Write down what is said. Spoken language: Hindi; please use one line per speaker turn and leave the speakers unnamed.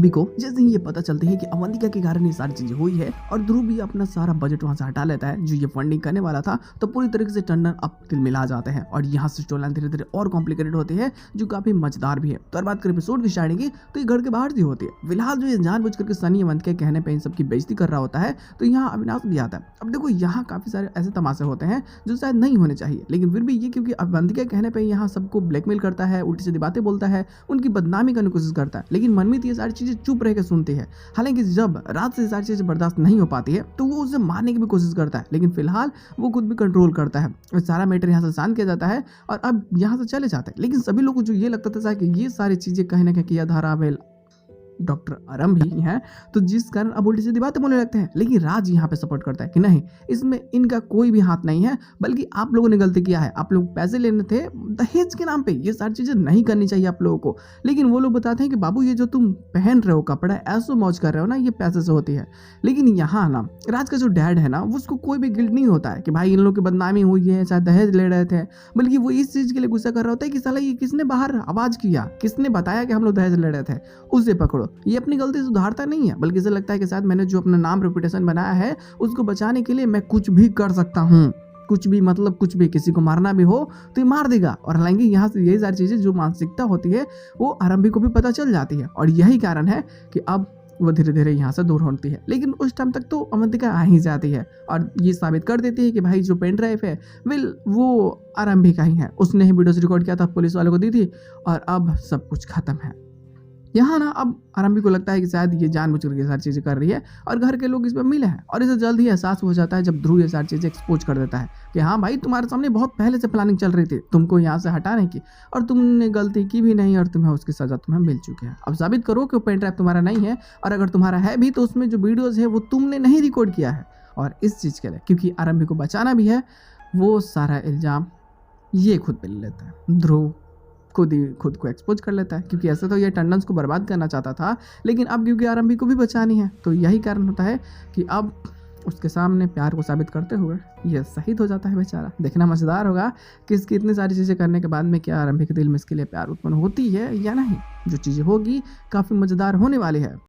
आरंभी को जैसे ही ये पता चलती है कि अवंतिका के कारण ये सारी चीजें हुई है और ध्रुव भी अपना सारा बजट वहां से हटा लेता है जो ये फंडिंग करने वाला था, तो पूरी तरीके से टंडन अब तिलमिला जाते हैं और यहाँ से स्टोरी लाइन धीरे धीरे और कॉम्प्लिकेटेड होती है जो काफी मजेदार भी है। तो और बात करें एपिसोड की स्टार्टिंग की, तो ये घर के बाहर से होती है। फिलहाल जो ये जानबूझ करके सनी अवंतिका के कहने पे इन सबकी बेइज्जती कर रहा होता है, तो यहाँ अविनाश भी आता है। अब देखो यहाँ काफी सारे ऐसे तमाशे होते हैं जो शायद नहीं होने चाहिए, लेकिन फिर भी ये क्योंकि अवंतिका के कहने पे यहाँ सबको ब्लैकमेल करता है, उल्टी सीधी बातें बोलता है, उनकी बदनामी करने की कोशिश करता है, लेकिन मनमीत ये सारी चीजें चुप रह के सुनती है। हालांकि जब रात से सारी चीजें बर्दाश्त नहीं हो पाती है तो वो उसे मारने की भी कोशिश करता है, लेकिन फिलहाल वो खुद भी कंट्रोल करता है। सारा मैटर यहाँ से शांत किया जाता है और अब यहाँ से चले जाते हैं। लेकिन सभी लोगों को जो ये लगता था कि ये सारी चीजें कहीं ना कहीं किया धारावेल डॉक्टर आरंभी हैं, तो जिस कारण अब उल्टी सीधी बातें बोलने लगते हैं। लेकिन राज यहाँ पे सपोर्ट करता है कि नहीं, इसमें इनका कोई भी हाथ नहीं है, बल्कि आप लोगों ने गलती किया है। आप लोग पैसे लेने थे दहेज के नाम पे, ये सारी चीजें नहीं करनी चाहिए आप लोगों को। लेकिन वो लोग बताते हैं कि बाबू ये जो तुम पहन रहे हो कपड़ा, ऐसो मौज कर रहे हो ना, ये पैसे से होती है। लेकिन यहाँ ना राज का जो डैड है ना, उसको कोई भी गिल्ट नहीं होता है कि भाई इन लोग की बदनामी हुई है, शायद दहेज ले रहे थे, बल्कि वो इस चीज के लिए गुस्सा कर रहा होता है कि साला ये किसने बाहर आवाज किया, किसने बताया कि हम लोग दहेज ले रहे थे, उसे पकड़ो। ये अपनी गलती सुधारता नहीं है, बल्कि इसे लगता है कि शायद मैंने जो अपना नाम रेपुटेशन बनाया है उसको बचाने के लिए मैं कुछ भी कर सकता हूँ, कुछ भी मतलब कुछ भी, किसी को मारना भी हो तो ये मार देगा। और हालांकि यहाँ से यही सारी चीजें जो मानसिकता होती है वो आरंभी को भी पता चल जाती है और यही कारण है कि अब वो धीरे धीरे यहाँ से दूर होती है। लेकिन उस टाइम तक तो अवंतिका आ ही जाती है और ये साबित कर देती है कि भाई जो पेन ड्राइव है वो आरंभी का ही है, उसने ही वीडियोस रिकॉर्ड किया था, पुलिस वालों को दी थी और अब सब कुछ खत्म है। यहाँ ना अब आरंभी को लगता है कि शायद ये जानबूझ करके सारी चीज़ें कर रही है और घर के लोग इस पर मिले हैं और इसे जल्द ही एहसास हो जाता है जब ध्रुव ये सारी चीज़ें एक्सपोज कर देता है कि हाँ भाई, तुम्हारे सामने बहुत पहले से प्लानिंग चल रही थी तुमको यहाँ से हटाने की और तुमने गलती की भी नहीं और तुम्हें उसकी सज़ा तुम्हें मिल चुकी है। अब साबित करो कि वो पेन ड्राइव तुम्हारा नहीं है, और अगर तुम्हारा है भी तो उसमें जो वीडियोज़ है वो तुमने नहीं रिकॉर्ड किया है। और इस चीज़ के लिए क्योंकि आरंभी को बचाना भी है, वो सारा इल्ज़ाम ये खुद पे ले लेता है। ध्रुव खुद को एक्सपोज कर लेता है क्योंकि ऐसे तो ये टंडन्स को बर्बाद करना चाहता था, लेकिन अब क्योंकि आरंभी को भी बचानी है तो यही कारण होता है कि अब उसके सामने प्यार को साबित करते हुए ये शहीद हो जाता है बेचारा। देखना मज़ेदार होगा कि इसकी इतनी सारी चीज़ें करने के बाद में क्या आरंभी के दिल में इसके लिए प्यार उत्पन्न होती है या नहीं। जो चीज़ें होगी काफ़ी मज़ेदार होने वाली है।